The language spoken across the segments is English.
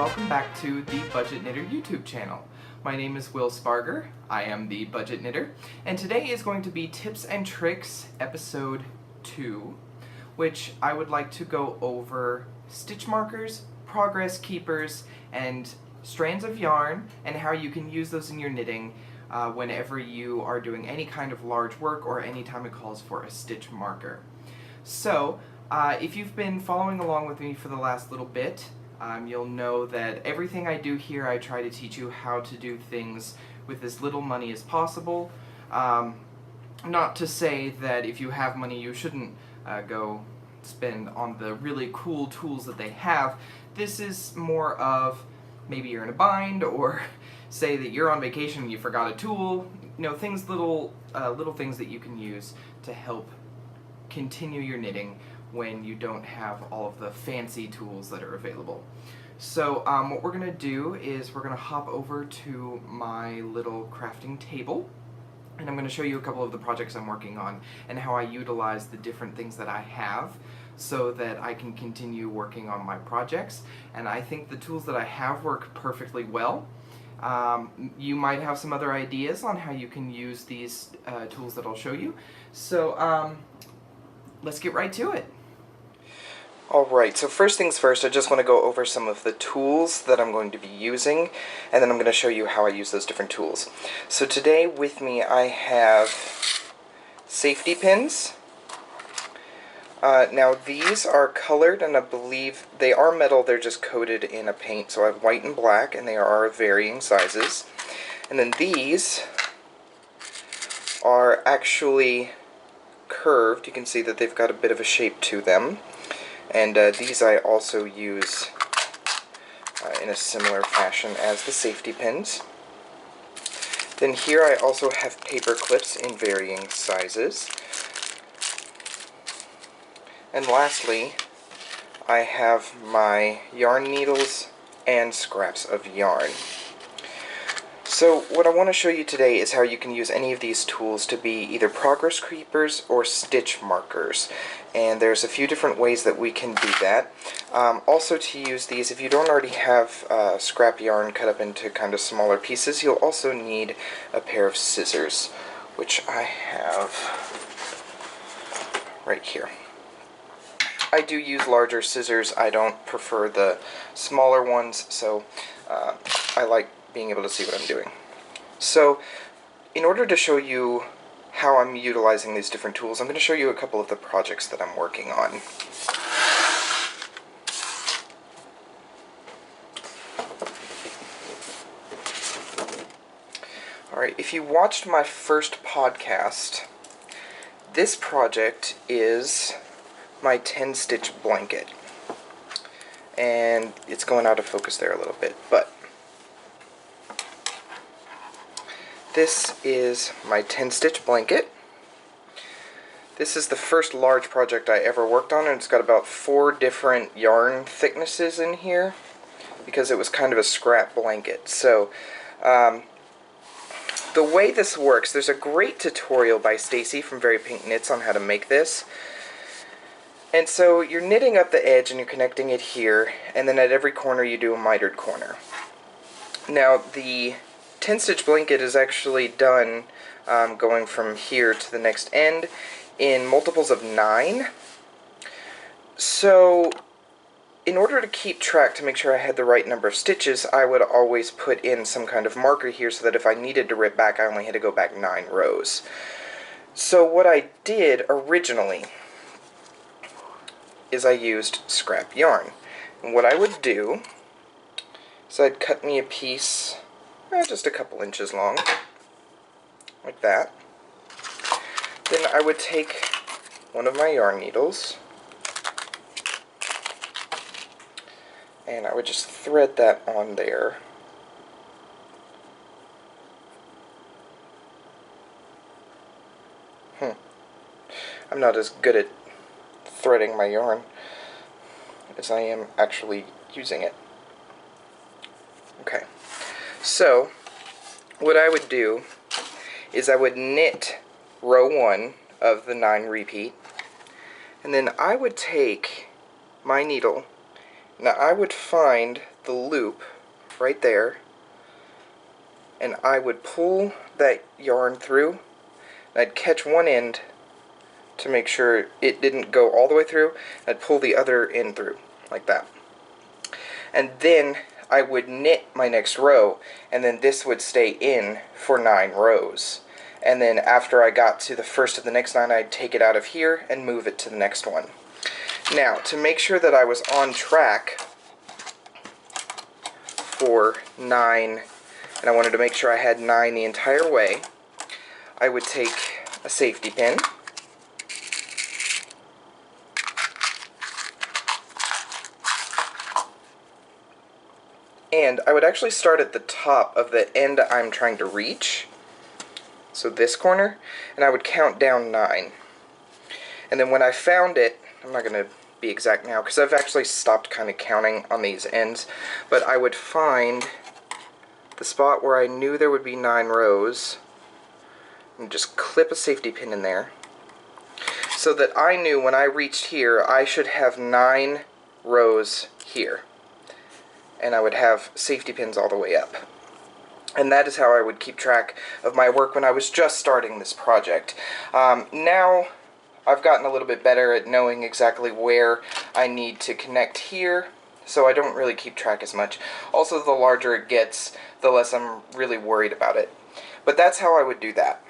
welcome back to the Budget Knitter YouTube channel. My name is Spargur, I am the Budget Knitter, and today is going to be Tips and Tricks Episode 2, which I would like to go over stitch markers, progress keepers, and strands of yarn, and how you can use those in your knitting whenever you are doing any kind of large work or anytime it calls for a stitch marker. So, if you've been following along with me for the last little bit, you'll know that everything I do here I try to teach you how to do things with as little money as possible. Not to say that if you have money you shouldn't go spend on the really cool tools that they have. This is more of maybe you're in a bind, or say that you're on vacation and you forgot a tool. You know, things, little things that you can use to help continue your knitting when you don't have all of the fancy tools that are available. So what we're going to do is we're going to hop over to my little crafting table, and I'm going to show you a couple of the projects I'm working on and how I utilize the different things that I have so that I can continue working on my projects. And I think the tools that I have work perfectly well. You might have some other ideas on how you can use these tools that I'll show you. So let's get right to it. Alright, so first things first, I just want to go over some of the tools that I'm going to be using, and then I'm going to show you how I use those different tools. So today with me I have safety pins. Now these are colored, and I believe they are metal, they're just coated in a paint. So I have white and black, and they are varying sizes. And then these are actually curved. You can see that they've got a bit of a shape to them. And these I also use in a similar fashion as the safety pins. Then here I also have paper clips in varying sizes. And lastly, I have my yarn needles and scraps of yarn. So what I want to show you today is how you can use any of these tools to be either progress keepers or stitch markers. And there's a few different ways that we can do that. Also, to use these, if you don't already have scrap yarn cut up into kind of smaller pieces, you'll also need a pair of scissors, which I have right here. I do use larger scissors. I don't prefer the smaller ones, so I like being able to see what I'm doing. So, in order to show you how I'm utilizing these different tools, I'm going to show you a couple of the projects that I'm working on. Alright, if you watched my first podcast, this project is my 10-stitch blanket. And it's going out of focus there a little bit, but this is my 10-stitch blanket. This is the first large project I ever worked on, and it's got about 4 different yarn thicknesses in here because it was kind of a scrap blanket. So the way this works, there's a great tutorial by Stacy from Very Pink Knits on how to make this. And so you're knitting up the edge and you're connecting it here, and then at every corner you do a mitered corner. Now the 10-stitch blanket is actually done going from here to the next end in multiples of 9. So in order to keep track to make sure I had the right number of stitches, I would always put in some kind of marker here so that if I needed to rip back, I only had to go back 9 rows. So what I did originally is I used scrap yarn. And what I would do is I'd cut me a piece just a couple inches long, like that. Then I would take one of my yarn needles, and I would just thread that on there. I'm not as good at threading my yarn as I am actually using it. Okay. So, what I would do is I would knit row 1 of the 9 repeat, and then I would take my needle. Now I would find the loop right there, and I would pull that yarn through, and I'd catch one end to make sure it didn't go all the way through. I'd pull the other end through, like that. And then I would knit my next row, and then this would stay in for 9 rows. And then after I got to the first of the next 9, I'd take it out of here and move it to the next one. Now, to make sure that I was on track for 9, and I wanted to make sure I had 9 the entire way, I would take a safety pin, and I would actually start at the top of the end I'm trying to reach, so this corner, and I would count down 9. And then when I found it, I'm not going to be exact now because I've actually stopped kind of counting on these ends, but I would find the spot where I knew there would be 9 rows and just clip a safety pin in there so that I knew when I reached here I should have 9 rows here, and I would have safety pins all the way up. And that is how I would keep track of my work when I was just starting this project. Now I've gotten a little bit better at knowing exactly where I need to connect here, so I don't really keep track as much. Also, the larger it gets, the less I'm really worried about it. But that's how I would do that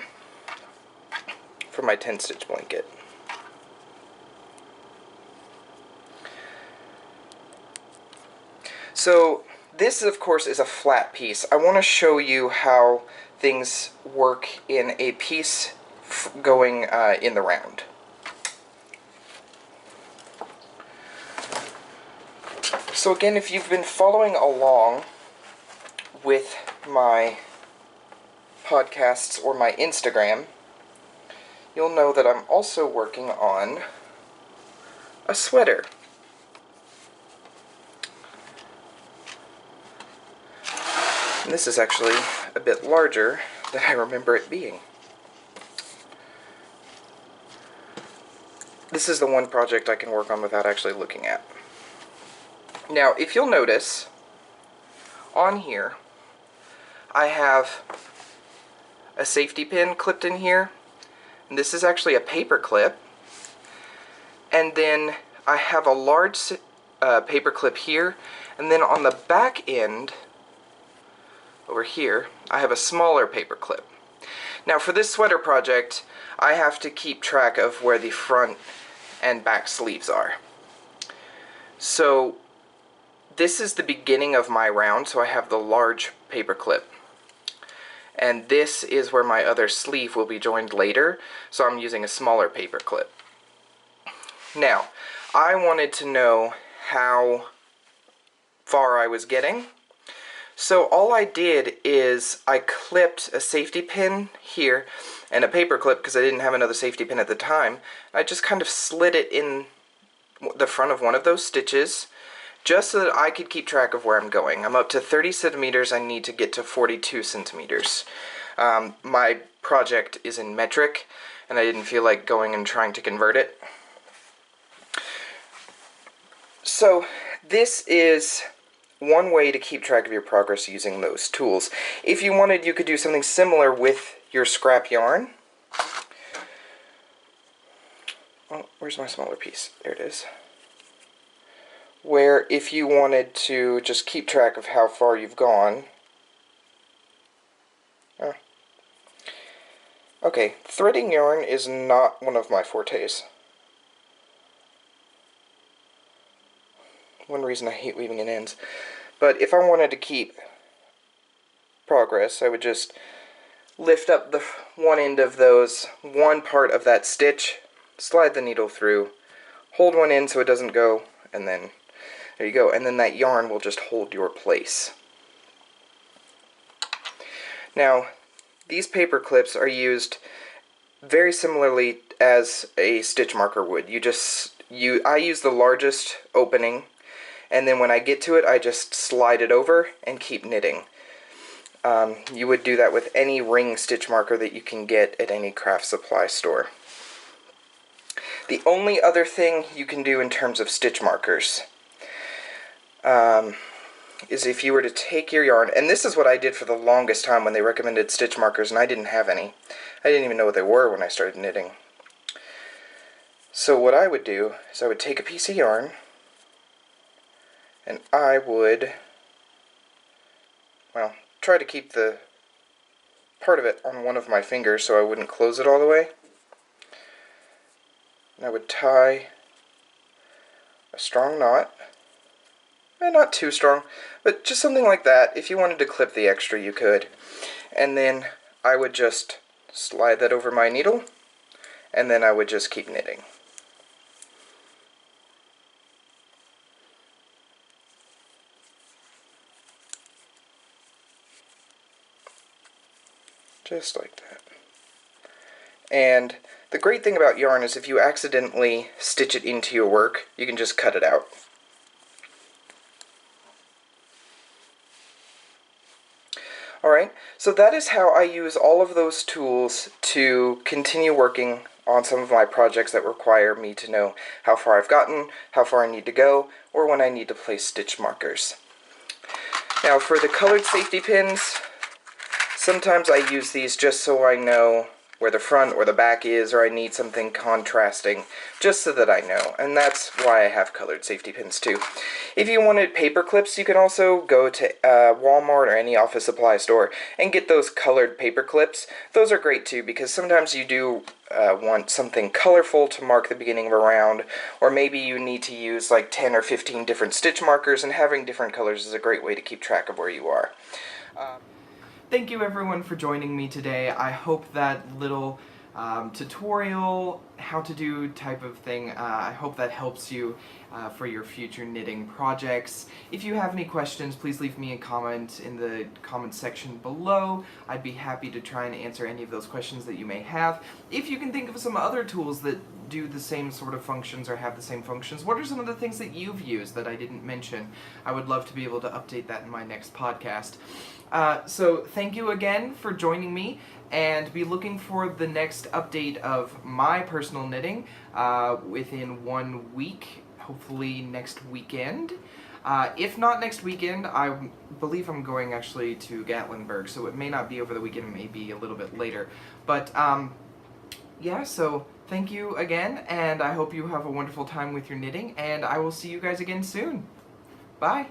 for my 10-stitch blanket. So this, of course, is a flat piece. I want to show you how things work in a piece going in the round. So again, if you've been following along with my podcasts or my Instagram, you'll know that I'm also working on a sweater. And this is actually a bit larger than I remember it being. This is the one project I can work on without actually looking at. Now, if you'll notice, on here, I have a safety pin clipped in here, and this is actually a paper clip, and then I have a large paper clip here, and then on the back end, over here, I have a smaller paper clip. Now, for this sweater project, I have to keep track of where the front and back sleeves are. So this is the beginning of my round, so I have the large paper clip. And this is where my other sleeve will be joined later, so I'm using a smaller paper clip. Now, I wanted to know how far I was getting, so all I did is I clipped a safety pin here and a paper clip because I didn't have another safety pin at the time. I just kind of slid it in the front of one of those stitches, just so that I could keep track of where I'm going. I'm up to 30 centimeters, I need to get to 42 centimeters. My project is in metric, and I didn't feel like going and trying to convert it. So this is one way to keep track of your progress using those tools. If you wanted, you could do something similar with your scrap yarn. Oh, where's my smaller piece? There it is. Where if you wanted to just keep track of how far you've gone. Oh. Okay, threading yarn is not one of my fortes. One reason I hate weaving in ends. But if I wanted to keep progress, I would just lift up the one end of those, one part of that stitch, slide the needle through, hold one end so it doesn't go, and then there you go, and then that yarn will just hold your place. Now, these paper clips are used very similarly as a stitch marker would. I use the largest opening, and then when I get to it, I just slide it over and keep knitting. You would do that with any ring stitch marker that you can get at any craft supply store. The only other thing you can do in terms of stitch markers, is if you were to take your yarn, and this is what I did for the longest time when they recommended stitch markers, and I didn't have any. I didn't even know what they were when I started knitting. So what I would do is I would take a piece of yarn, and I would, well, try to keep the part of it on one of my fingers so I wouldn't close it all the way. And I would tie a strong knot, and not too strong, but just something like that. If you wanted to clip the extra, you could. And then I would just slide that over my needle, and then I would just keep knitting. Just like that. And the great thing about yarn is if you accidentally stitch it into your work, you can just cut it out. Alright, so that is how I use all of those tools to continue working on some of my projects that require me to know how far I've gotten, how far I need to go, or when I need to place stitch markers. Now for the colored safety pins, sometimes I use these just so I know where the front or the back is, or I need something contrasting, just so that I know. And that's why I have colored safety pins too. If you wanted paper clips, you can also go to Walmart or any office supply store and get those colored paper clips. Those are great too, because sometimes you do want something colorful to mark the beginning of a round, or maybe you need to use like 10 or 15 different stitch markers, and having different colors is a great way to keep track of where you are. Thank you everyone for joining me today. I hope that little tutorial, how to do type of thing, I hope that helps you for your future knitting projects. If you have any questions, please leave me a comment in the comment section below. I'd be happy to try and answer any of those questions that you may have. If you can think of some other tools that do the same sort of functions or have the same functions, what are some of the things that you've used that I didn't mention? I would love to be able to update that in my next podcast. So thank you again for joining me, and be looking for the next update of my personal knitting within 1 week, hopefully next weekend. If not next weekend, I believe I'm going actually to Gatlinburg, so it may not be over the weekend, it may be a little bit later. But yeah, so thank you again, and I hope you have a wonderful time with your knitting, and I will see you guys again soon. Bye!